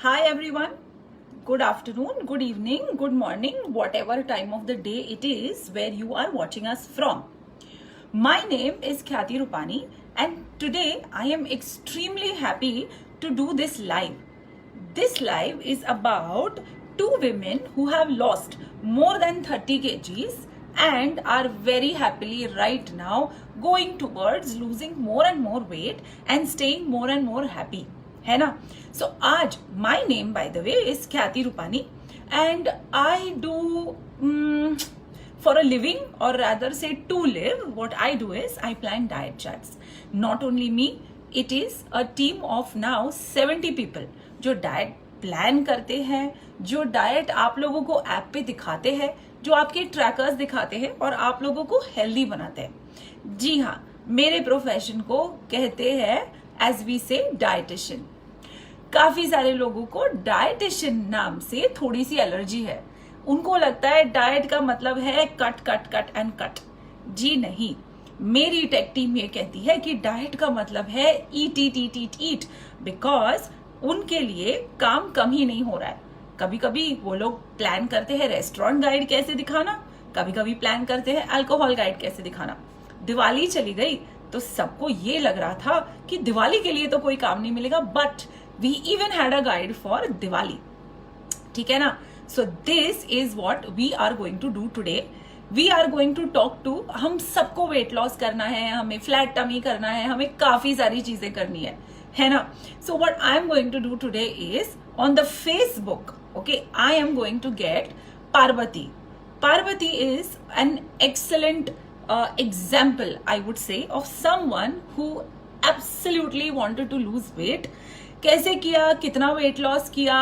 Hi everyone. Good afternoon, good evening, good morning, whatever time of the day it is where you are watching us from. My name is Khyati Rupani and today I am extremely happy to do this live. This live is about two women who have lost more than 30 kgs and are very happily right now going towards losing more and more weight and staying more and more happy. है ना? So आज my name by the way is Khyati Rupani and I do for a living, or rather say to live, what I do is I plan diet charts. Not only me, it is a team of now 70 people जो diet plan करते हैं, जो diet आप लोगों को app पे दिखाते हैं, जो आपके ट्रैकर्स दिखाते हैं और आप लोगों को हेल्दी बनाते हैं. जी हाँ, मेरे प्रोफेशन को कहते हैं एज वी से डाइटिशियन. काफी सारे लोगों को डाइटिशियन नाम से थोड़ी सी एलर्जी है. उनको लगता है डाइट का मतलब है cut cut cut and cut. जी नहीं, मेरी टेक टीम ये कहती है कि डाइट का मतलब है ईट ईट ईट ईट ईट, बिकॉज उनके लिए काम कम ही नहीं हो रहा है. कभी कभी वो लोग प्लान करते हैं रेस्टोरेंट गाइड कैसे दिखाना, कभी कभी प्लान करते हैं अल्कोहल गाइड कैसे दिखाना. दिवाली चली गई तो सबको ये लग रहा था कि दिवाली के लिए तो कोई काम नहीं मिलेगा, but we even had a guide for Diwali. ठीक है ना? So this is what we are going to do today. We are going to talk to, हम सबको वेट लॉस करना है, हमें फ्लैट टमी करना है, हमें काफी सारी चीजें करनी है ना? So what I am going to do today is on the Facebook, okay, I am going to get Parvati. Parvati is an excellent example, I would say, of someone who absolutely wanted to lose weight. कैसे किया, कितना weight loss किया,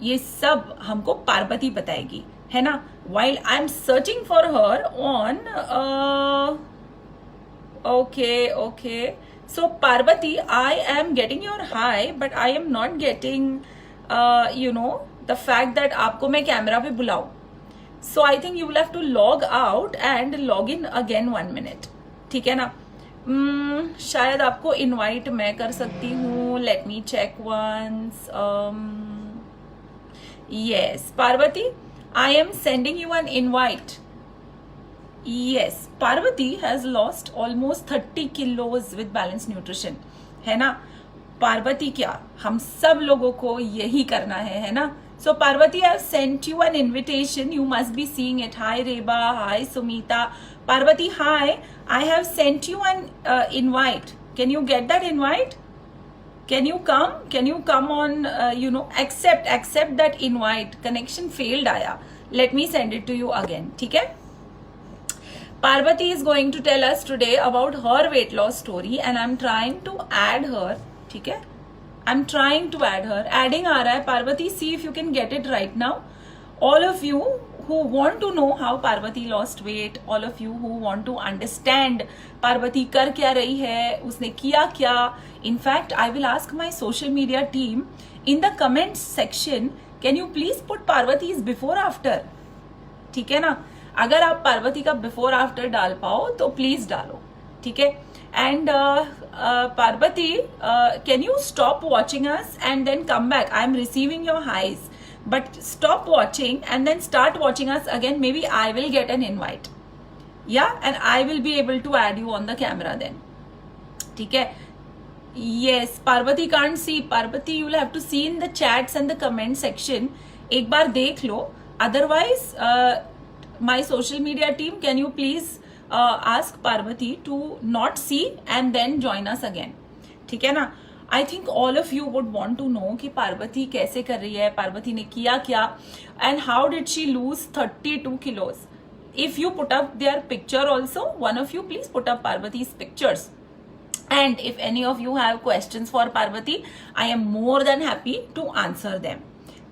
ये सब हमको पार्वती बताएगी, है ना? While I'm searching for her on okay. So Parvati, I am getting your hi, but I am not getting the fact that आपको मैं कैमरा पे बुलाऊं. So I think you will have to log out and log in again 1 minute. ठीक है ना? शायद आपको invite मैं कर सकती हूँ. Let me check once. Yes Parvati, I am sending you an invite. Yes, Parvati has lost almost 30 kilos with balance nutrition, है ना? पार्वती क्या, हम सब लोगों को यही करना है ना? So Parvati, I have sent you an invitation. You must be seeing it. Hi Reba, hi Sumita. Parvati, hi. I have sent you an invite. Can you get that invite? Can you come? Can you come on? Accept that invite. Connection failed आया. Let me send it to you again. ठीक है? Parvati is going to tell us today about her weight loss story, and I'm trying to add her. ठीक है? I'm trying to add her. Adding आ रहा है. Parvati, see if you can get it right now. All of you who want to know how Parvati lost weight, all of you who want to understand Parvati कर क्या रही है, उसने किया क्या. In fact, I will ask my social media team in the comments section, can you please put Parvati's before after? ठीक है ना? अगर आप पार्वती का बिफोर आफ्टर डाल पाओ तो प्लीज डालो. ठीक है? And Parvati, can you stop watching us and then come back? I'm receiving your highs, but stop watching and then start watching us again. Maybe I will get an invite. Yeah, and I will be able to add you on the camera then. ठीक है? Yes, Parvati can't see. Parvati, you will have to see in the chats and the comment section. एक बार देख लो. Otherwise, my social media team, can you please ask Parvati to not see and then join us again. ठीक है ना? I think all of you would want to know कि पार्वती कैसे कर रही है, पार्वती ने किया क्या, and how did she lose 32 kilos. If you put up their picture also, one of you please put up Parvati's pictures. And if any of you have questions for Parvati, I am more than happy to answer them.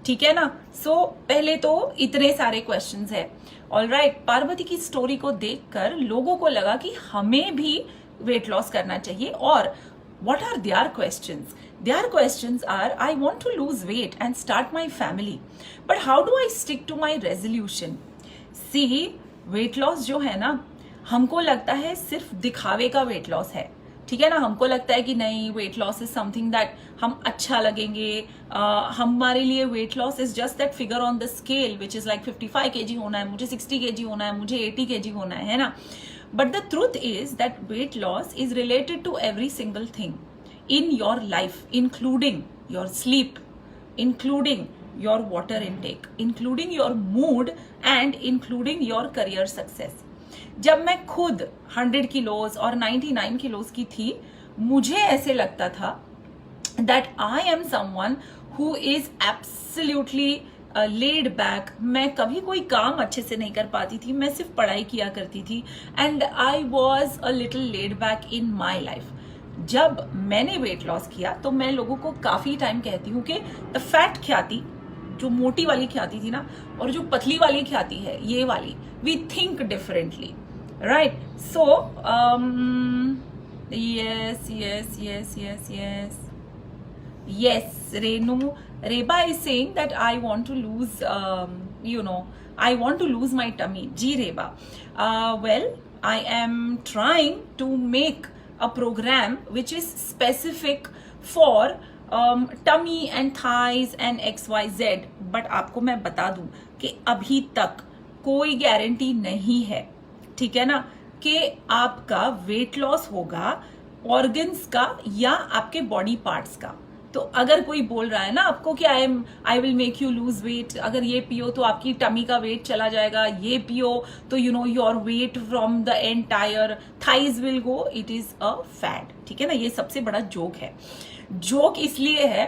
ठीक है ना? So पहले तो इतने सारे questions है. Alright, Parvati की story को देखकर लोगों को लगा कि हमें भी वेट लॉस करना चाहिए. और what are there questions? There questions are, I want to lose weight and start my family, but how do I stick to my resolution? See, weight loss जो है ना, हमको लगता है सिर्फ दिखावे का वेट लॉस है, ठीक है ना, हमको लगता है कि नहीं wait loss is something that हम अच्छा लगेंगे, हमारे लिए wait loss is just that figure on the scale which is like 55 kg होना है, मुझे 60 kg होना है, मुझे 80 kg होना है ना. But the truth is that weight loss is related to every single thing in your life, including your sleep, including your water intake, including your mood and including your career success. जब मैं खुद 100 kilos और 99 kilos की थी, मुझे ऐसे लगता था that I am someone who is absolutely laid back. मैं कभी कोई काम अच्छे से नहीं कर पाती थी, मैं सिर्फ पढ़ाई किया करती थी and I was a little laid back in my life. जब मैंने वेट लॉस किया तो मैं लोगों को काफी टाइम कहती हूँ कि द फैट ख्याति, जो मोटी वाली ख्याति थी ना, और जो पतली वाली ख्याति है, ये वाली, we think differently, right. So yes yes yes yes yes yes Renu Reba is saying that I want to lose I want to lose my tummy. जी Reba, well I am trying to make a program which is specific for tummy and thighs and XYZ. but आपको मैं बता दूं कि अभी तक कोई guarantee नहीं है, ठीक है ना, कि आपका वेट लॉस होगा ऑर्गन्स का या आपके बॉडी पार्ट्स का. तो अगर कोई बोल रहा है ना आपको कि I will make you lose weight, अगर ये पियो तो आपकी टमी का वेट चला जाएगा, ये पियो तो you know your weight from the entire thighs will go, it is a fat. ठीक है ना, ये सबसे बड़ा जोक है. जोक इसलिए है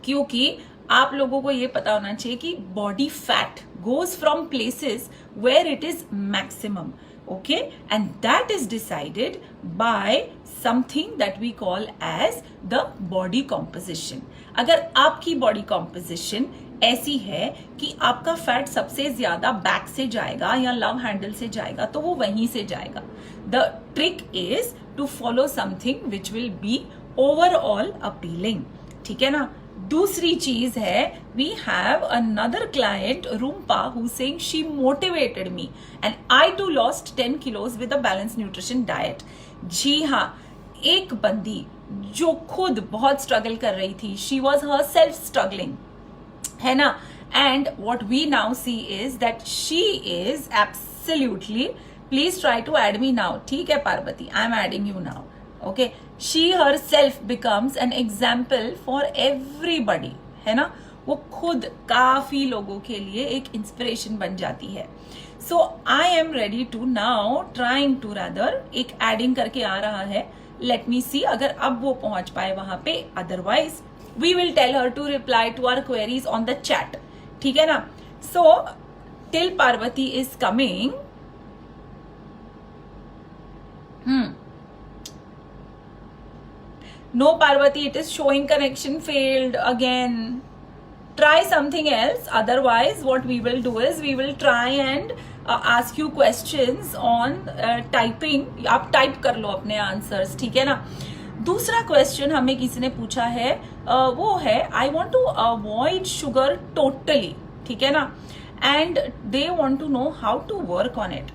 क्योंकि आप लोगों को ये पता होना चाहिए कि body fat goes from places where it is maximum, okay, and that is decided by something that we call as the body composition. अगर आपकी body composition ऐसी है कि आपका फैट सबसे ज्यादा बैक से जाएगा या लव हैंडल से जाएगा तो वो वहीं से जाएगा. The trick is to follow something which will be overall appealing. ठीक है ना. दूसरी चीज है, we have another client Rumpa who saying she motivated me and I too lost 10 kilos with a balance nutrition diet. जी हाँ, एक बंदी जो खुद बहुत स्ट्रगल कर रही थी, she was herself struggling, है ना, and what we now see is that she is absolutely, please try to add me now. ठीक है Parvati, I am adding you now. Okay, she herself becomes an example for everybody, है ना. वो खुद काफी लोगों के लिए एक इंस्पिरेशन बन जाती है. So I am ready to now trying to rather एक एडिंग करके आ रहा है. Let me see अगर अब वो पहुंच पाए वहां पे, otherwise we will tell her to reply to our queries on the chat. ठीक है ना. So till Parvati is coming, No Parvati, it is showing connection failed again. Try something else. Otherwise, what we will do is we will try and ask you questions on typing. आप type कर लो अपने answers, ठीक है ना. दूसरा question हमें किसी ने पूछा है, वो है I want to avoid sugar totally, ठीक है ना, and they want to know how to work on it.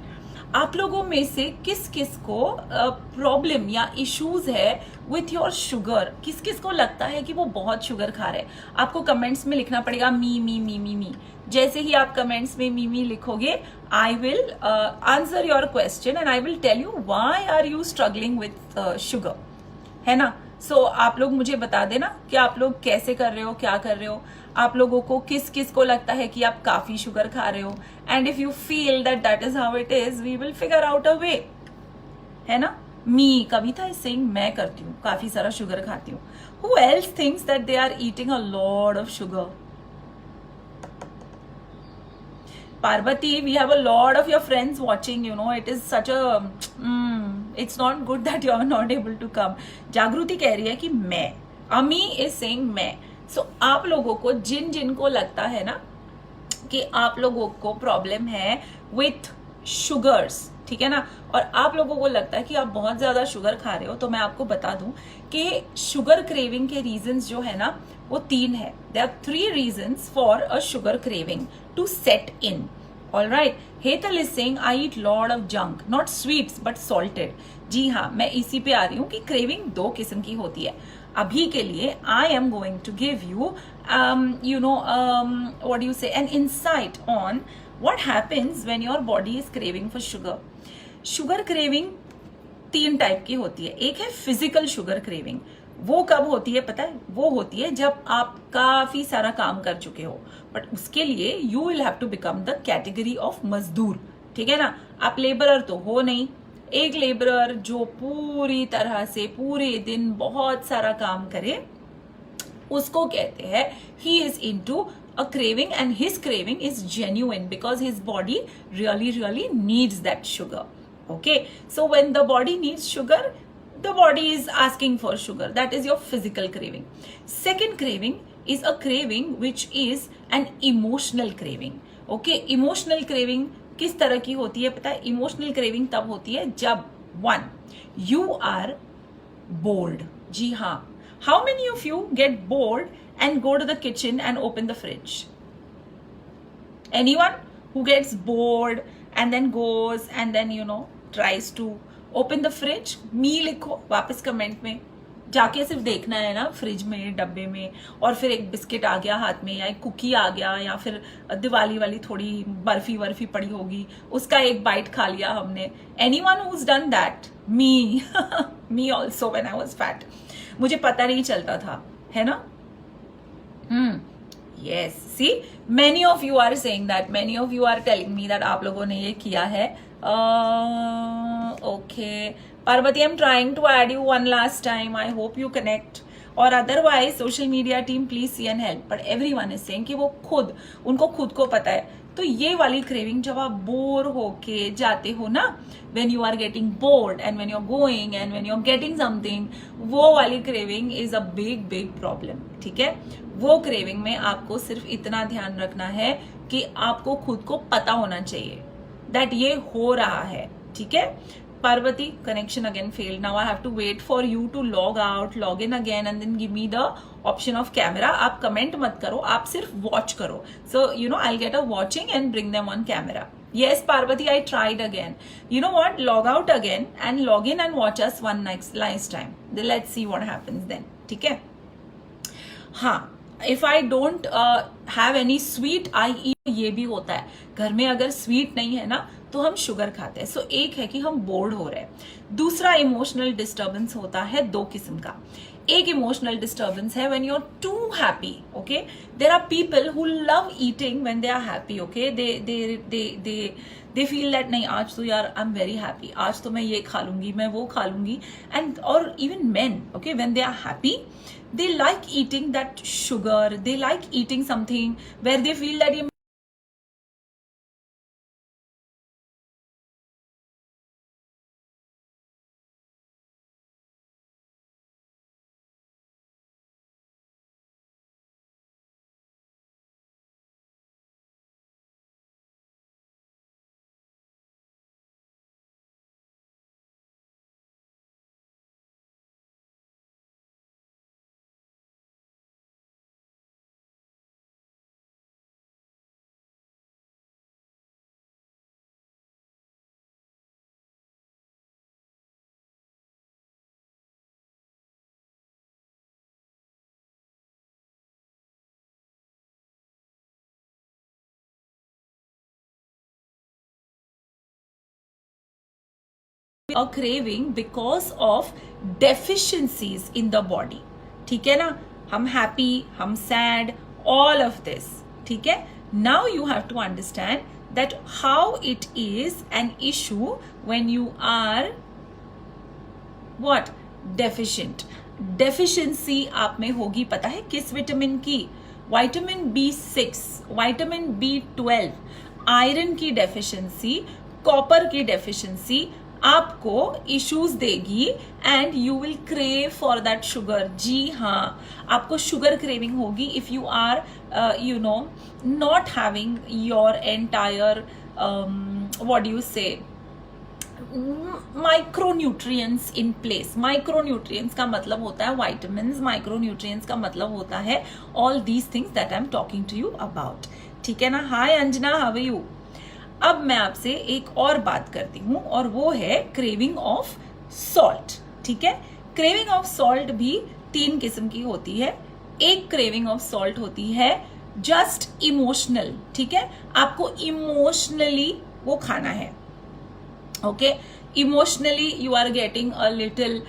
आप लोगों में से किस किस को प्रॉब्लम या इश्यूज है विथ योर शुगर, किस किस को लगता है कि वो बहुत शुगर खा रहे. आपको कमेंट्स में लिखना पड़ेगा मी मी मी मी मी. जैसे ही आप कमेंट्स में मी मी लिखोगे, I will answer your question and I will tell you why are you struggling with sugar, है ना. सो आप लोग मुझे बता देना कि आप लोग कैसे कर रहे हो, क्या कर रहे हो, आप लोगों को किस किस को लगता है कि आप काफी शुगर खा रहे हो. And if you feel that that is how it is, we will figure out a way, है ना. मी कविता इज सेइंग मैं करती हूँ, काफी सारा शुगर खाती हूँ. Who else thinks that they are eating a lot of sugar? Parvati, we have a lot of your friends watching, you know, it is such a, it's not good that you are not able to come. जागृति कह रही है कि मैं, अमी is saying मैं. So आप लोगों को जिनको लगता है ना कि आप लोगों को प्रॉब्लम है with sugars, ठीक है ना, और आप लोगों को लगता है कि आप बहुत ज्यादा शुगर खा रहे हो, तो मैं आपको बता दूं कि शुगर क्रेविंग के रीजंस जो है ना वो 3 है. There are 3 reasons for a sugar craving to set in. All right. Hetal is saying I eat lot of junk, not sweets but salted. जी हाँ, मैं इसी पे आ रही हूँ कि क्रेविंग दो किस्म की होती है. अभी के लिए I am going to give you what you say an insight on what happens when your body is craving for sugar. Sugar craving 3 type की होती है. एक है फिजिकल शुगर क्रेविंग. वो कब होती है पता है? वो होती है जब आप काफी सारा काम कर चुके हो, बट उसके लिए you will have to become the category of मजदूर. ठीक है ना? आप लेबरर तो हो नहीं. एक लेबरर जो पूरी तरह से पूरे दिन बहुत सारा काम करे, उसको कहते हैं he is into a craving, and his craving is genuine because his body really needs that sugar. Okay, so when the body needs sugar, the body is asking for sugar. That is your physical craving. Second craving is a craving which is an emotional craving. Okay, emotional craving किस तरह की होती है पता है? Emotional craving तब होती है जब 1 you are bored. जी हाँ. How many of you get bored and go to the kitchen and open the fridge? Anyone who gets bored and then goes and then tries to open the fridge? me लिखो वापस comment में. जाके सिर्फ देखना है ना fridge में, डब्बे में, और फिर एक बिस्किट आ गया हाथ में, या एक कुकी आ गया, या फिर दिवाली वाली थोड़ी बर्फी वर्फी पड़ी होगी, उसका एक बाइट खा लिया हमने. Anyone who is done that? Me. Me also when I was fat. मुझे पता नहीं चलता था, है ना? Yes, see, many of you are saying that, many of you are telling me that आप लोगों ने ये किया है. Okay, Parvati, I'm trying to add you one last time. I hope you connect. और otherwise, social media team, please see and help. But everyone is saying कि वो उनको खुद को पता है. तो ये वाली क्रेविंग जब आप बोर होके जाते हो ना, when you are getting bored and when you're going and when you're getting something, वो वाली craving is a big problem. ठीक है? वो क्रेविंग में आपको सिर्फ इतना ध्यान रखना है कि आपको खुद को पता होना चाहिए that ये हो रहा है. ठीक है? Parvati, connection again failed. Now I have to wait for you to log out, log in again, and then give me the option of camera. आप comment मत करो, आप सिर्फ watch करो. So I'll get a watching and bring them on camera. Yes, Parvati, I tried again. You know what? Log out again and log in and watch us one last time. Then let's see what happens then. ठीक है? हाँ. If I don't have any sweet, I eat. ये भी होता है. घर में अगर स्वीट नहीं है ना, तो हम शुगर खाते हैं. सो एक है कि हम बोर्ड हो रहे हैं. दूसरा इमोशनल डिस्टर्बेंस होता है 2 किस्म का. एक इमोशनल डिस्टर्बेंस है when you are too happy. Okay, there are people who love eating when they are happy. Okay, they feel that नहीं, आज तो यार आई एम वेरी हैप्पी, आज तो मैं ये खा लूंगी, मैं वो खा लूंगी. एंड और even men, okay, when they are happy, they like eating that sugar, they like eating something where they feel that a craving because of deficiencies in the body. ठीक है ना? हम happy, हम sad, all of this. ठीक है? Now you have to understand that how it is an issue when you are what? Deficient. Deficiency आप में होगी पता है किस विटामिन की? Vitamin B6, vitamin B12, iron की डेफिशिएंसी, कॉपर की डेफिशिएंसी आपको इश्यूज देगी and you will crave for that sugar. जी हाँ, आपको शुगर क्रेविंग होगी if you are not having your entire what do you say micronutrients in place. Micronutrients का मतलब होता है विटामिन्स, माइक्रोन्यूट्रिएंट्स का मतलब होता है all these things that I am talking to you about. ठीक है ना? Hi Anjana, how are you? अब मैं आपसे एक और बात करती हूँ और वो है क्रेविंग ऑफ सॉल्ट। ठीक है, क्रेविंग ऑफ सॉल्ट भी 3 किस्म की होती है। एक क्रेविंग ऑफ सॉल्ट होती है जस्ट इमोशनल। ठीक है, आपको इमोशनली वो खाना है। Okay, emotionally you are getting a little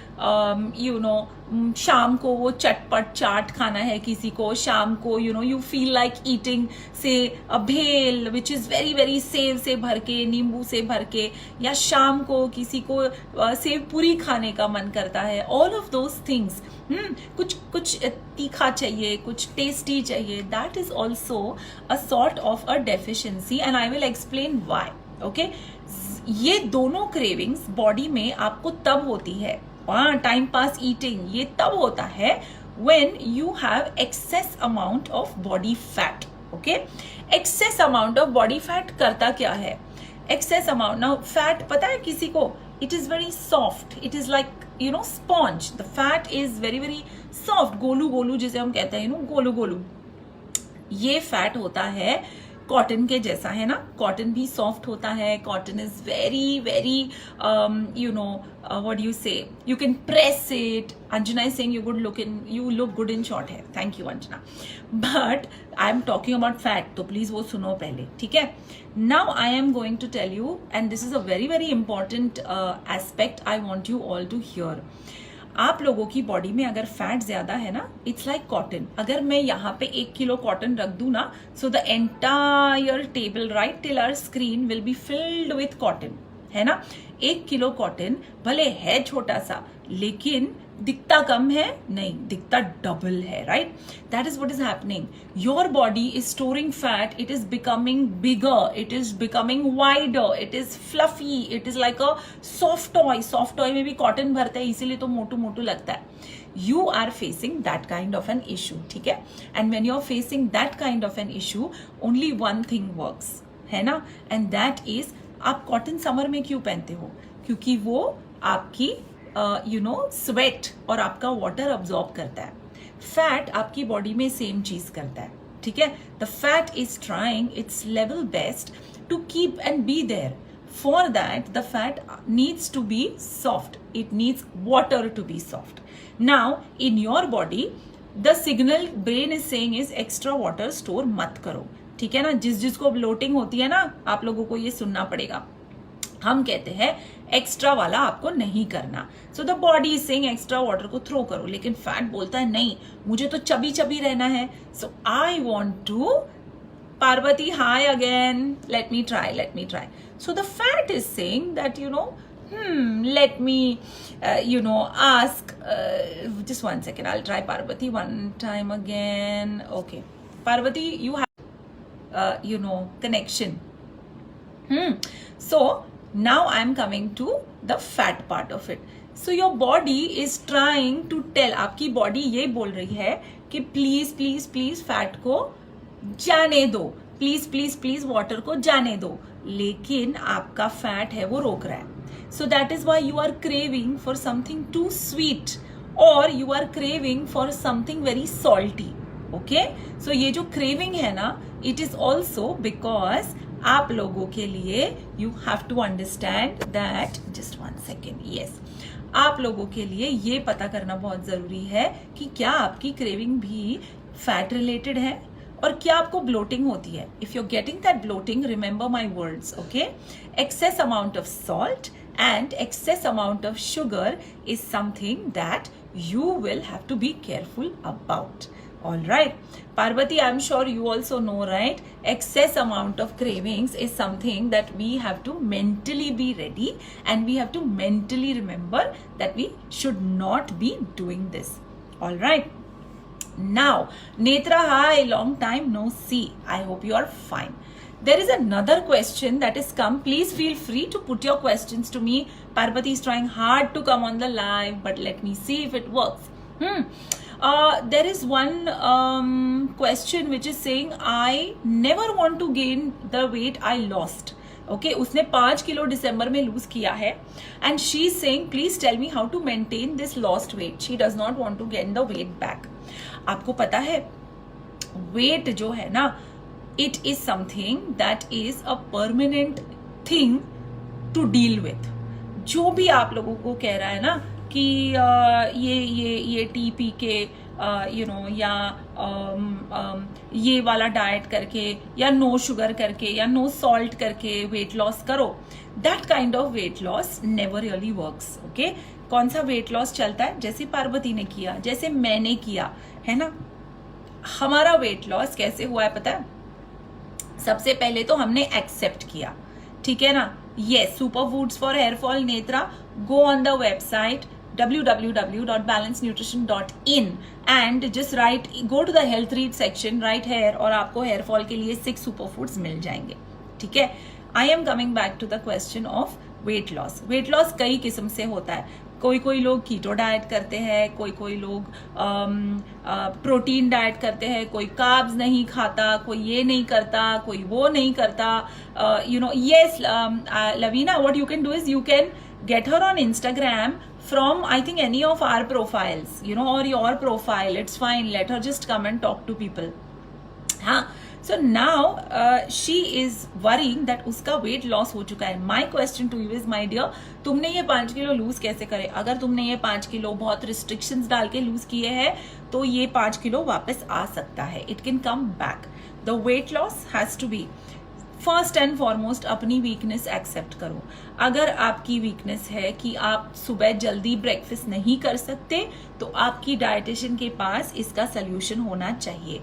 शाम को वो चटपट चाट खाना है किसी को, शाम को यू फील लाइक ईटिंग से भेल which is very very save से भर के, नींबू से भर के, या शाम को किसी को सेव पूरी खाने का मन करता है। ऑल ऑफ दोज थिंग्स, कुछ तीखा चाहिए, कुछ टेस्टी चाहिए, that is also a sort of a deficiency and I will explain why. Okay, ये दोनों क्रेविंग्स बॉडी में आपको तब होती है, टाइम पास ईटिंग, ये तब होता है when you have excess amount of body fat. Okay, excess amount of body fat करता क्या है? Excess amount, now fat पता है किसी को, it is very soft, it is like sponge. The fat is very very soft, Golu Golu जिसे हम कहते हैं, गोलू गोलू, ये फैट होता है कॉटन के जैसा, है ना। कॉटन भी सॉफ्ट होता है, cotton is very very what you say, you can press it. Anjana is saying you look good in short hair. Thank you Anjana, but I am talking about fat, तो प्लीज वो सुनो पहले, ठीक है। Now I am going to tell you, and this is a very very important aspect I want you all to hear. आप लोगों की body में अगर फैट ज्यादा है ना, इट्स लाइक कॉटन। अगर मैं यहाँ पे 1 किलो कॉटन रख दूं ना, so the entire table right till our screen will be filled with cotton, है ना। 1 किलो कॉटन भले है छोटा सा, लेकिन दिखता कम है नहीं, दिखता डबल है, right. That is what is happening. Your body is storing fat, it is becoming bigger, it is becoming wider, it is fluffy, it is like a soft toy. Soft toy में भी cotton भरता है, इसीलिए तो मोटू मोटू लगता है। You are facing that kind of an issue, ठीक है। And when you're facing that kind of an issue, only one thing works, है ना, and that is आप कॉटन समर में क्यों पहनते हो? क्योंकि वो आपकी स्वेट और आपका वाटर अब्सॉर्ब करता है। फैट आपकी बॉडी में सेम चीज करता है, ठीक है। The fat is trying its level best to keep and be there. For that, the fat needs to be soft. It needs water to be soft. Now, in your body, the signal brain is saying is extra water store मत करो, ठीक है ना। जिसको bloating होती है ना, आप लोगों को ये सुनना पड़ेगा। हम कहते हैं एक्स्ट्रा वाला आपको नहीं करना। So the body is saying extra water को थ्रो करो, लेकिन फैट बोलता है नहीं, मुझे तो चबी चबी रहना है। So I want to Parvati, hi again. Let me try. So the fat is saying that, let me, ask, just one second. I'll try Parvati one time again. Okay. Parvati, you have, connection. So now I'm coming to the fat part of it. So your body is trying to tell, आपकी body ये बोल रही है कि please fat को जाने दो, please water को जाने दो, लेकिन आपका फैट है वो रोक रहा है। So that is why you are craving for something too sweet, और you are craving for something very salty. Okay, so ये जो क्रेविंग है ना, इट इज ऑल्सो बिकॉज आप लोगों के लिए you have to understand that, just 1 second, yes, आप लोगों के लिए ये पता करना बहुत जरूरी है कि क्या आपकी क्रेविंग भी फैट रिलेटेड है और क्या आपको ब्लोटिंग होती है। If you are getting that bloating, remember my words, okay. Excess amount of salt and excess amount of sugar is something that you will have to be careful about. All right, Parvati, I'm sure you also know, right? Excess amount of cravings is something that we have to mentally be ready, and we have to mentally remember that we should not be doing this. All right. Now, Netra, hi, long time no see. I hope you are fine. There is another question that has come. Please feel free to put your questions to me. Parvati is trying hard to come on the live, but let me see if it works. There is one question which is saying, I never want to gain the weight I lost. Okay, उसने 5 kilo दिसंबर में loose किया है, and she is saying, please tell me how to maintain this lost weight. She does not want to gain the weight back. आपको पता है wait जो है ना, it is something that is a permanent thing to deal with. जो भी आप लोगों को कह रहा है ना कि ये टी पी के या ये वाला डाइट करके या नो शुगर करके या नो सॉल्ट करके वेट लॉस करो, that kind of weight loss never really works. Okay, कौन सा वेट लॉस चलता है? जैसे पार्वती ने किया, जैसे मैंने किया, है ना. हमारा वेट लॉस कैसे हुआ है पता है? सबसे पहले तो हमने एक्सेप्ट किया, ठीक है ना. yes, superfoods for hair fall Netra, go on the website www.balancenutrition.in and just write, go to the health read section, write hair और आपको हेयर फॉल के लिए 6 superfoods मिल जाएंगे, ठीक है. I am coming back to the question of weight loss. Weight loss कई किस्म से होता है. कोई लोग कीटो डाइट करते हैं, कोई लोग प्रोटीन डाइट करते हैं, कोई कार्ब्स नहीं खाता, कोई ये नहीं करता, कोई वो नहीं करता. Yes, Lavina, what you can do is you can get her on Instagram from, I think, any of our profiles, or your profile. It's fine. Let her just come and talk to people. हाँ. So now she is worrying that उसका weight loss हो चुका है. My question to you is, my dear, तुमने ये 5 kilo loose कैसे करे? अगर तुमने ये 5 किलो बहुत रिस्ट्रिक्शंस डाल के लूज किए हैं तो ये 5 किलो वापस आ सकता है. It can come back. The weight loss has to be, first and foremost अपनी वीकनेस एक्सेप्ट करो. अगर आपकी वीकनेस है कि आप सुबह जल्दी ब्रेकफास्ट नहीं कर सकते तो आपकी डाइटिशियन के पास इसका सोल्यूशन होना चाहिए.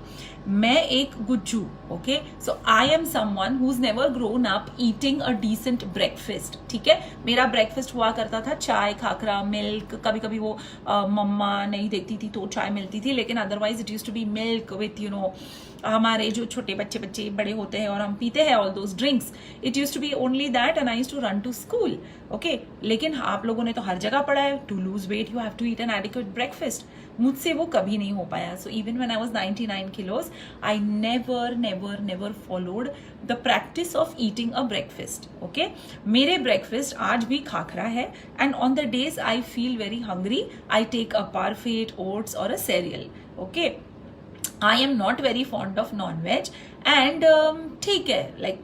मैं एक Gujju, okay, so I am someone who is never grown up eating a decent breakfast, ठीक है. मेरा ब्रेकफास्ट हुआ करता था चाय, खाखरा, मिल्क. कभी कभी वो मम्मा नहीं देखती थी तो चाय मिलती थी, लेकिन otherwise it used to be milk with हमारे जो छोटे बच्चे बड़े होते हैं और हम पीते हैं all those drinks. It used to be only that and I used to run to school, okay. लेकिन आप लोगों ने तो हर जगह पढ़ा है, to lose weight you have to eat an adequate breakfast. मुझसे वो कभी नहीं हो पाया. So even when I was 99 kilos I never followed the practice of eating a breakfast, okay. मेरे ब्रेकफास्ट आज भी खाखरा है and on the days I feel very hungry I take a parfait, oats और a cereal, okay. I am not very fond of non-veg and ठीक है, like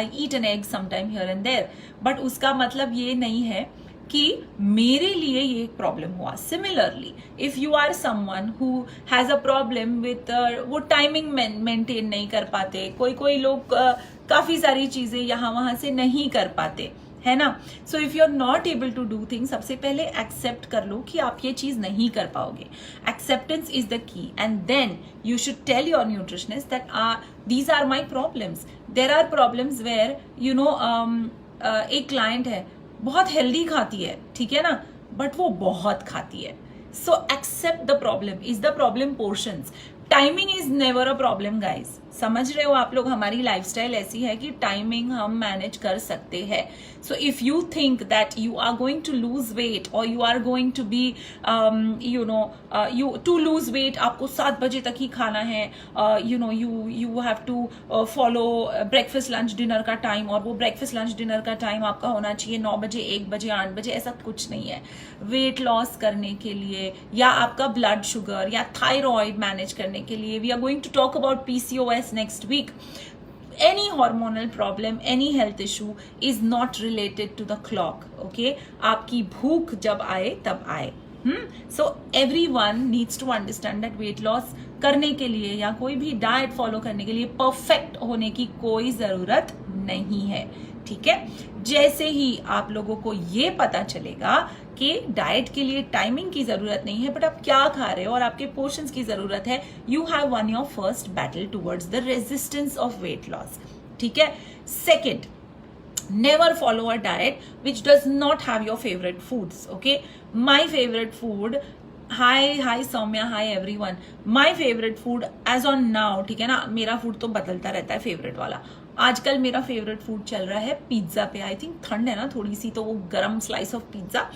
I eat an egg sometime here and there, but उसका मतलब ये नहीं है कि मेरे लिए ये एक प्रॉब्लम हुआ. Similarly if you are someone who has a problem with वो टाइमिंग मेंटेन नहीं कर पाते, कोई लोग काफी सारी चीजें यहाँ वहां से नहीं कर पाते, है ना. So if you are not able to do things, सबसे पहले एक्सेप्ट कर लो कि आप ये चीज नहीं कर पाओगे. Acceptance is the key and then you should tell your nutritionist that these are my problems. There are problems where एक क्लाइंट है, बहुत हेल्दी खाती है, ठीक है ना, बट वो बहुत खाती है. So except the problem. Is the problem portions? Timing is never a problem guys. समझ रहे हो आप लोग? हमारी लाइफस्टाइल ऐसी है कि टाइमिंग हम मैनेज कर सकते हैं. So if you think that you are going to lose weight और you are going to be to lose weight, आपको 7 बजे तक ही खाना है, you have to follow breakfast lunch dinner का टाइम, और वो ब्रेकफास्ट लंच डिनर का टाइम आपका होना चाहिए 9 बजे, 1 बजे, 8 बजे. ऐसा कुछ नहीं है. वेट लॉस करने के लिए या आपका ब्लड शुगर या थायराइड मैनेज करने के लिए, we are going to talk about PCOS next week. Any hormonal problem, any health issue is not related to the clock, okay. आपकी भूख जब आए तब आए. So everyone needs to understand that weight loss करने के लिए या कोई भी डाइट फॉलो करने के लिए परफेक्ट होने की कोई जरूरत नहीं है, ठीक है. जैसे ही आप लोगों को ये पता चलेगा कि डाइट के लिए टाइमिंग की जरूरत नहीं है, बट आप क्या खा रहे हो और आपके पोर्शंस की जरूरत है, you have one your first battle towards the resistance of weight loss, ठीक है. Second, never follow a diet which does not have your favorite foods, okay. My favorite food, hi Saumya, hi everyone, my favorite food as on now, ठीक है ना, मेरा food तो बदलता रहता है फेवरेट वाला. आजकल मेरा फेवरेट फूड चल रहा है पिज्जा पे. आई थिंक ठंड है ना थोड़ी सी, तो वो गरम slice of pizza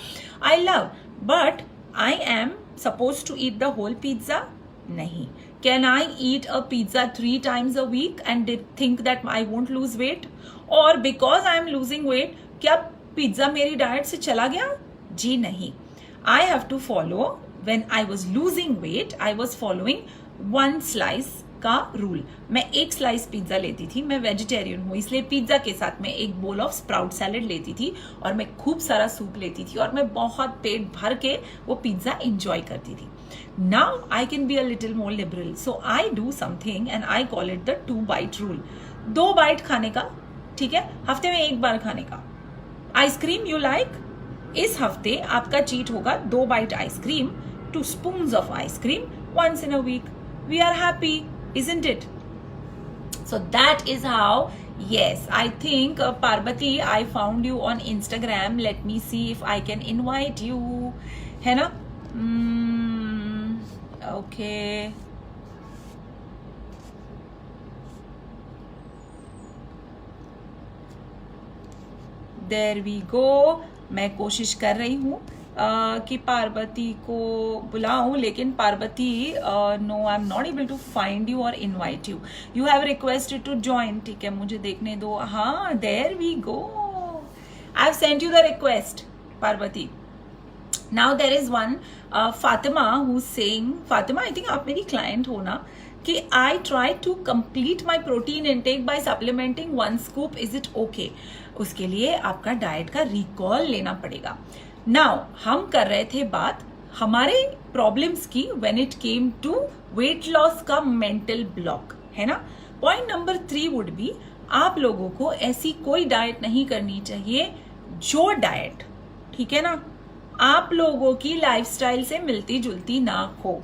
I love. But I am suppose to eat the whole pizza? नहीं. Can I eat a pizza 3 times a week and think that I won't lose weight? और because I am losing weight क्या pizza मेरी diet से चला गया? जी नहीं. I have to follow, when I was losing weight, I was following 1 slice का rule, मैं एक स्लाइस पिज्जा लेती थी, मैं वेजिटेरियन हूँ इसलिए पिज्जा के साथ मैं एक बोल ऑफ स्प्राउट सैलेड लेती थी और मैं खूब सारा सूप लेती थी और मैं बहुत पेट भर के वो पिज्जा एंजॉय करती थी. Now I can be a little more liberal, so I do something and I call it the 2 bite rule. 2 bite खाने का, ठीक है, हफ्ते में एक बार खाने का. आइसक्रीम यू लाइक, इस हफ्ते आपका चीट होगा 2 bite ice cream, 2 spoons of ice cream once in a week. We are happy, isn't it? So that is how, yes, I think Parvati, I found you on Instagram. Let me see if I can invite you. है ना? Okay. There we go. मैं कोशिश कर रही हूँ कि पार्वती को बुलाऊं, लेकिन Parvati no, I am not able to find you और invite you. You have requested to join. ठीक है, मुझे देखने दो. हाँ, there we go. I have sent you the request, Parvati. Now there is one Fatima who saying, Fatima I think आप मेरी client हो ना, कि I try to complete my protein intake by supplementing 1 scoop. Is it okay? उसके लिए आपका diet का recall लेना पड़ेगा. नाउ हम कर रहे थे बात हमारे प्रॉब्लम्स की when it came to weight loss का मेंटल ब्लॉक, है ना. पॉइंट नंबर 3 वुड बी, आप लोगों को ऐसी कोई डाइट नहीं करनी चाहिए जो डाइट, ठीक है ना, आप लोगों की लाइफस्टाइल से मिलती जुलती ना हो.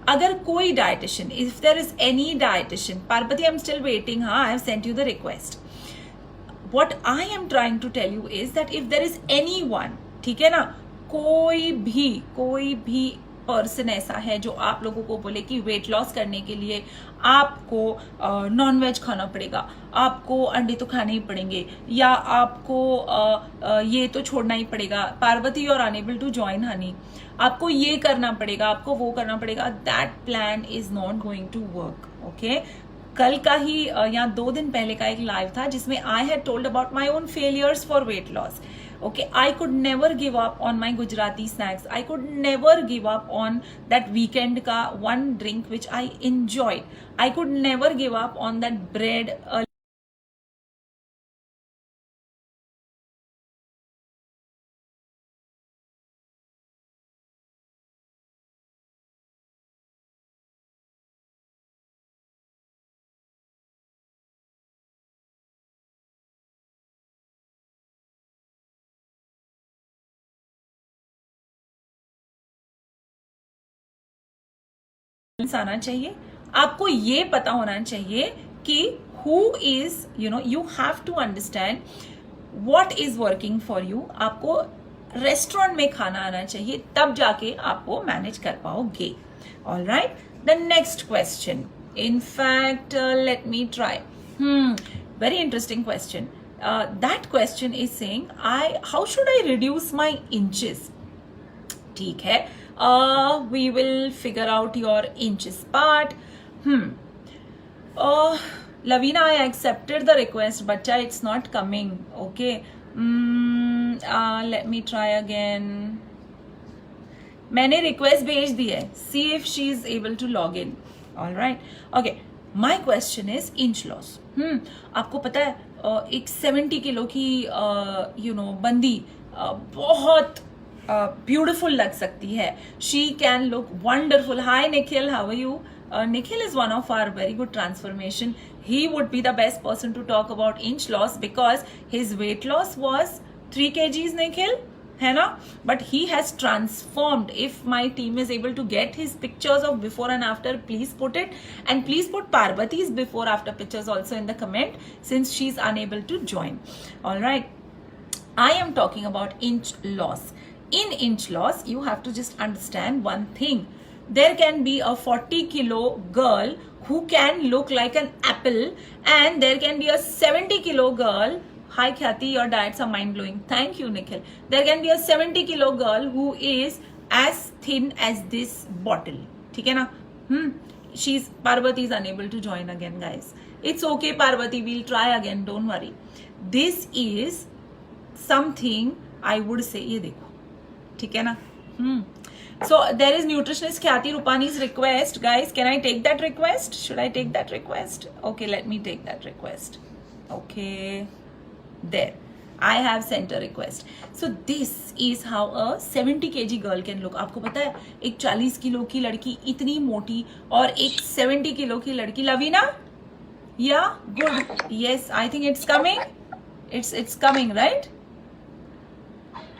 अगर कोई dietitian, if there is any dietitian, Parvati I am still waiting. हाँ, I have sent you the request. What I am trying to tell you is that if there is anyone, ठीक है ना, कोई भी पर्सन ऐसा है जो आप लोगों को बोले कि वेट लॉस करने के लिए आपको नॉन वेज खाना पड़ेगा, आपको अंडे तो खाने ही पड़ेंगे, या आपको ये तो छोड़ना ही पड़ेगा, Parvati you are unable to join honey, आपको ये करना पड़ेगा, आपको वो करना पड़ेगा, that plan is not going to work. Okay, कल का ही या 2 दिन पहले का एक लाइव था जिसमें I had told about my own failures for weight loss. Okay, I could never give up on my Gujarati snacks. I could never give up on that weekend का 1 drink which I enjoyed. I could never give up on that bread. आना चाहिए. आपको ये पता होना चाहिए कि who is, you have to understand what is working for you. आपको रेस्टोरेंट में खाना आना चाहिए, तब जाके आप वो मैनेज कर पाओगे. All right, the next question, in fact let me try. Very interesting question. That question is saying, how should I reduce my inches? ठीक है, we will figure out your inches part. Lavina, I accepted the request, bacha, it's not coming. Okay, let me try again. मैंने request भेज दी है. See if she is able to log in. All right. Okay. My question is inch loss. आपको पता है एक 70 kilo की बंदी बहुत ब्यूटिफुल लग सकती है. She can look wonderful. Hi Nikhil, how are you? Nikhil is one of our very good transformation. He would be the best person to talk about inch loss because his weight loss was 3 kgs, Nikhil, है ना? But he has transformed. If my team is able to get his pictures of before and after, please put it. And please put Parvati's before after pictures also in the comment since she's unable to join. All right. I am talking about inch loss. In inch loss, you have to just understand one thing. There can be a 40 kilo girl who can look like an apple, and there can be a 70 kilo girl. Hi Khyati, your diets are mind blowing. Thank you, Nikhil. There can be a 70 kilo girl who is as thin as this bottle. ठीक है ना? She's Parvati is unable to join again, guys. It's okay, Parvati. We'll try again. Don't worry. This is something I would say. ये देखो, ठीक है ना? So there is nutritionist Khyati Rupani's request. Guys, can I take that request? Should I take that request? Okay, let me take that request. Okay, there. I have sent a request. So this is how a 70 kg girl can look. आपको पता है एक 40 kilo की लड़की इतनी मोटी और एक 70 किलो की लड़की. Lavina? Yeah, good. Yes, I think it's coming. It's coming, right?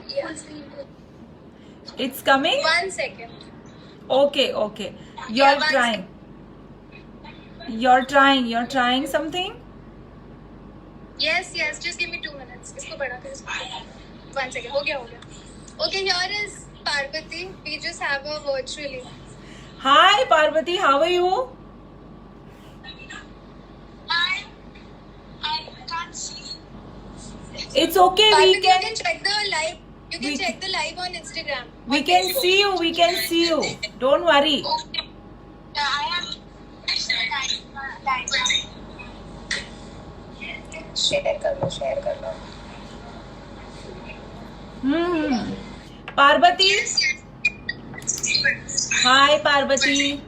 Yes. It's coming? 1 second. Okay. You're Yeah, trying. You're trying something? Yes, just give me 2 minutes. इसको बढ़ा कर इसको. 1 second. हो गया. Okay, here is Parvati. We just have her virtually. Hi Parvati, how are you? I can't see. It's okay, Parvati, we can you can check the live. You can we- check the live on Instagram. we can see you. Don't worry. Okay. Yeah, I am. Share कर लो. Parvati? Hi Parvati.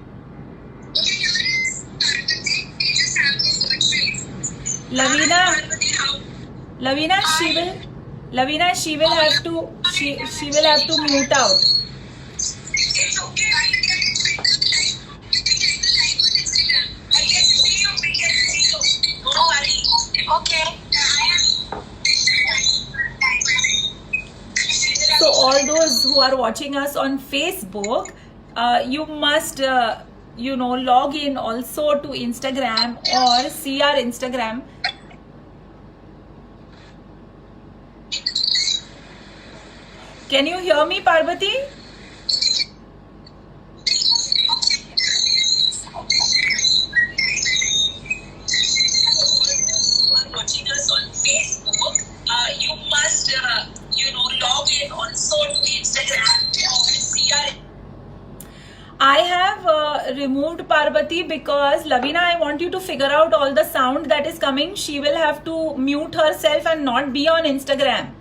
Lavina, she will have to mute out. It's okay. I can see you. We can see you. Don't worry. Okay. So all those who are watching us on Facebook, you must log in also to Instagram or see our Instagram. Can you hear me, Parvati? Watching us on Facebook, you must log in also to Instagram or see our. I have removed Parvati because Lavina, I want you to figure out all the sound that is coming. She will have to mute herself and not be on Instagram.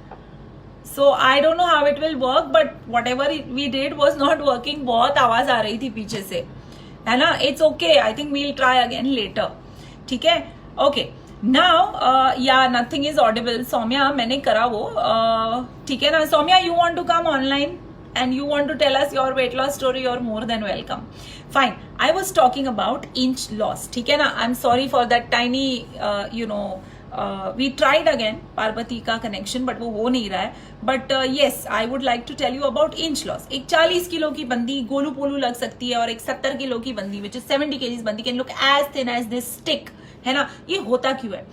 So I don't know how it will work, but whatever we did was not working. बहुत आवाज आ रही थी पीछे से, है ना? It's okay. I think we'll try again later. ठीक है? Okay. Now, yeah, nothing is audible. Soumya, मैंने करा वो. ठीक है ना? Soumya, you want to come online and you want to tell us your weight loss story? You're more than welcome. Fine. I was talking about inch loss. ठीक है ना? I'm sorry for that tiny, we tried again Parvati का connection, but वो हो नहीं रहा है. But yes, I would like to tell you about inch loss. एक 40 किलो की बंदी गोलू पोलू लग सकती है और एक 70 किलो की बंदी which is 70 kgs बंदी can look as thin as this stick, है ना? ये होता क्यों है?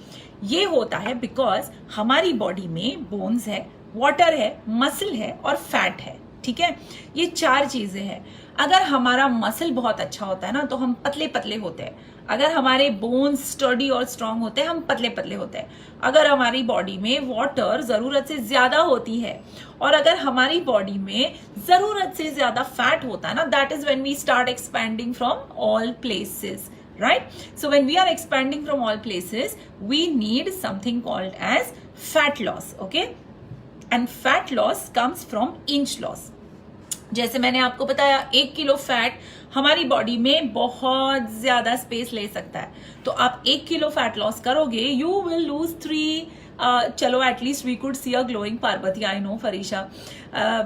ये होता है because हमारी बॉडी में बोन्स है, वाटर है, मसल है और फैट है. ठीक है, ये 4 चीजें हैं. अगर हमारा मसल बहुत अच्छा होता है ना तो हम पतले पतले होते हैं. अगर हमारे बोन्स स्टडी और स्ट्रांग होते हैं हम पतले पतले होते हैं. अगर हमारी बॉडी में वाटर जरूरत से ज्यादा होती है और अगर हमारी बॉडी में जरूरत से ज्यादा फैट होता है ना, that is when we start expanding from all places, right? So when we are expanding from all places, we need something called as fat loss, okay? And fat loss comes from inch loss. जैसे मैंने आपको बताया 1 kilo fat हमारी body में बहुत ज्यादा space ले सकता है. तो आप 1 किलो फैट लॉस करोगे, यू विल लूज 3. चलो at least we could see a glowing Parvati. I know Farisha,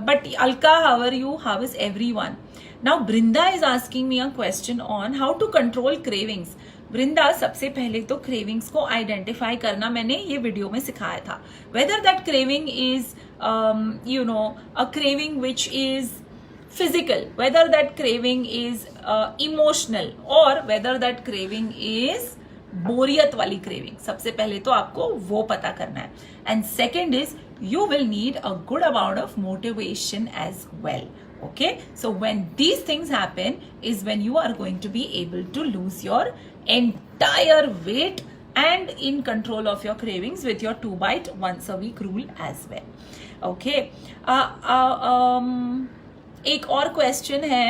but Alka, how are you? How is everyone? Now Brinda is asking me a question on how to control cravings. Brinda, सबसे पहले तो cravings को identify करना मैंने ये video में सिखाया था. Whether that craving is a craving which is physical, whether that craving is emotional or whether that craving is बोरियत वाली क्रेविंग. सबसे पहले तो आपको वो पता करना है. And second is you will need a good amount of motivation as well. Okay, so when these things happen is when you are going to be able to lose your entire weight and in control of your cravings with your 2 bite once a week rule as well. Okay, एक और question है,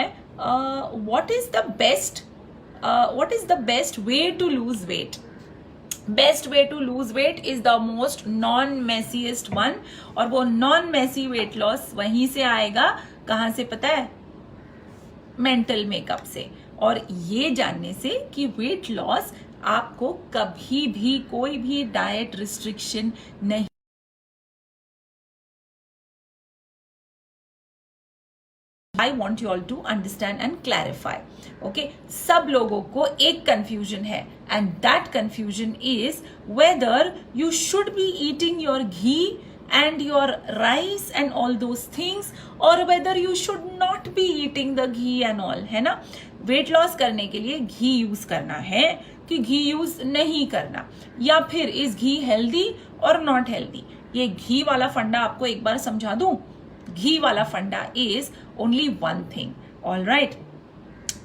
what is the best way to lose weight? Best way to lose weight is the most non-messiest one. और वो non-messy weight loss वहीं से आएगा. कहाँ से पता है? मेंटल मेकअप से, और ये जानने से कि वेट लॉस आपको कभी भी कोई भी डाइट रिस्ट्रिक्शन नहीं, I want you all to understand and clarify. Okay, सब लोगों को एक confusion है, and that confusion is whether you should be eating your ghee and your rice and all those things, or whether you should not be eating the ghee and all, है ना. Weight loss करने के लिए घी use करना है कि घी use नहीं करना, या फिर इज घी हेल्दी और नॉट हेल्दी. ये घी वाला फंडा आपको एक बार समझा दूं. घी वाला फंडा is only one thing. All right,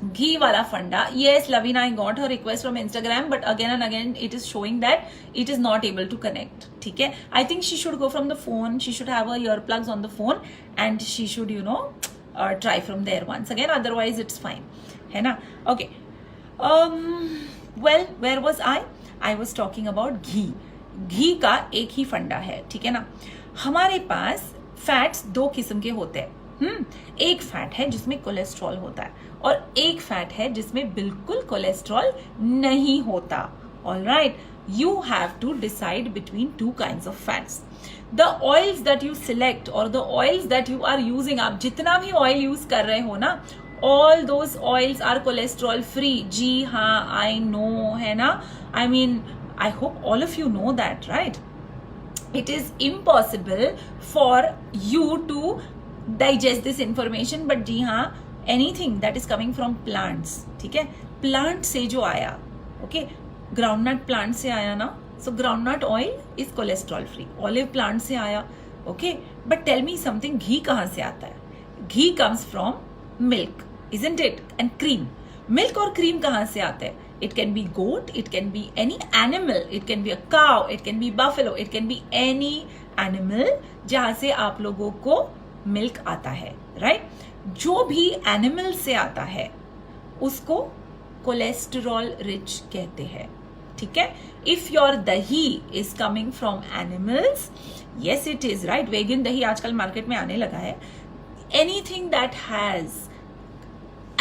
घी वाला फंडा. Yes, Lavina, I got her request from Instagram, but again and again it is showing that it is not able to connect. ठीक है, I think she should go from the phone. She should have her earplugs on the phone and she should, try from there once again. Otherwise, it's fine. है ना? Okay. Well, where was I? I was talking about घी. घी का एक ही फंडा है, ठीक है ना. हमारे पास फैट्स दो किस्म के होते हैं. एक फैट है जिसमें कोलेस्ट्रॉल होता है, और एक फैट है जिसमें बिल्कुल कोलेस्ट्रॉल नहीं होता. All right, you have to decide between two kinds of fats. The oils that you select और the oils that you are using, आप जितना भी ऑयल यूज कर रहे हो ना, all those oils are cholesterol free. जी हाँ, आई नो, है ना. I mean, I hope all of you know that, right. It is impossible for you to digest this information, but जी हाँ, anything that is coming from plants, ठीक है, plant से जो आया, okay, groundnut plant से आया ना, so groundnut oil is cholesterol free. Olive plant से आया, okay, but tell me something, घी कहाँ से आता है? घी comes from milk, isn't it? And cream. Milk और cream कहाँ से आते हैं? It can be goat, it can be any animal, it can be a cow, it can be buffalo, it can be any animal जहाँ से आप लोगों को मिल्क आता है, राइट. जो भी एनिमल से आता है उसको कोलेस्टेरॉल रिच कहते हैं, ठीक है. If your dahi is coming from animals, yes it is, right. Vegan दही आजकल मार्केट में आने लगा है. Anything that has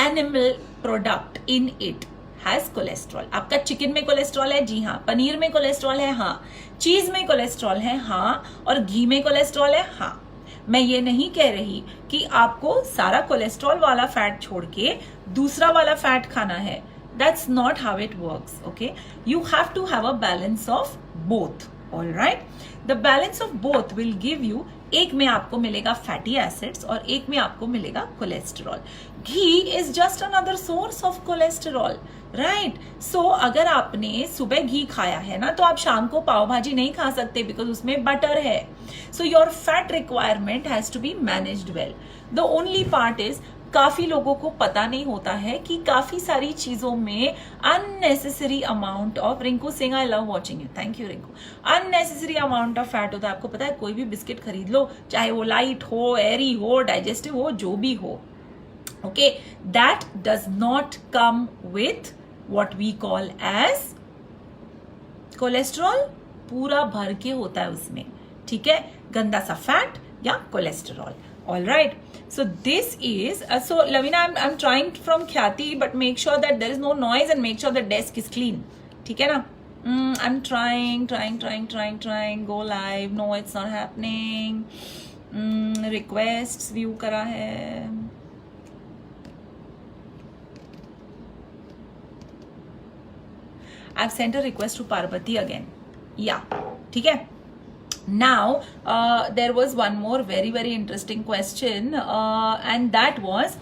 animal product in it has cholesterol. आपका चिकन में कोलेस्ट्रॉल है, जी हाँ. पनीर में कोलेस्ट्रॉल है, हाँ. चीज में कोलेस्ट्रॉल है, हाँ. और घी में कोलेस्ट्रॉल है, हाँ. मैं ये नहीं कह रही कि आपको सारा कोलेस्ट्रॉल वाला फैट छोड़ के दूसरा वाला फैट खाना है. That's not how it works. Okay, you have to have a balance of both. All right, the balance of both will give you, एक में आपको मिलेगा फैटी एसिड्स और एक में आपको मिलेगा cholesterol. Ghee is just another source of cholesterol, right. So अगर आपने सुबह घी खाया है ना, तो आप शाम को पाव भाजी नहीं खा सकते बिकॉज उसमें बटर है. So your fat requirement has to be managed well. The only part is, काफी लोगों को पता नहीं होता है कि काफी सारी चीजों में unnecessary amount of, Rinku Singh, I love watching you, thank you Rinku, unnecessary amount of fat होता है. आपको पता है, कोई भी बिस्किट खरीद लो, चाहे वो लाइट हो, एरी हो, डाइजेस्टिव हो, जो भी हो, okay, that does not come with what we call as cholesterol. पूरा भर के होता है उसमें, ठीक है, गंदा सा फैट या cholesterol. All right, so this is so Lavina, I'm trying from Khyati, but make sure that there is no noise and make sure the desk is clean. ठीक है ना? I'm trying. Go live. No, it's not happening. Requests view करा है. I've sent a request to Parvati again. Yeah, ठीक है. Now, there was one more very very interesting question, and that was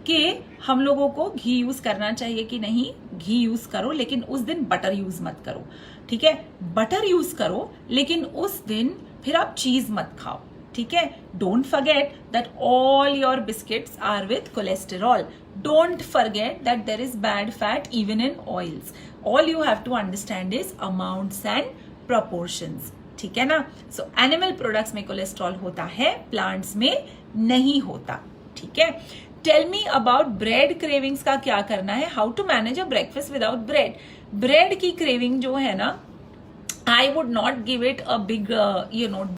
कि हम लोगों को घी यूज करना चाहिए कि नहीं. घी यूज करो, लेकिन उस दिन बटर यूज मत करो, ठीक है. बटर यूज करो, लेकिन उस दिन फिर आप चीज मत खाओ, ठीक है. Don't forget that all your biscuits are with cholesterol. Don't forget that there is bad fat even in oils. All you have to understand is amounts and proportions, ठीक है ना. सो एनिमल प्रोडक्ट्स में cholesterol होता है, plants में नहीं होता, ठीक है. Tell me about bread cravings का क्या करना है. How to manage a breakfast without bread. Bread की क्रेविंग जो है ना, I would not give it a big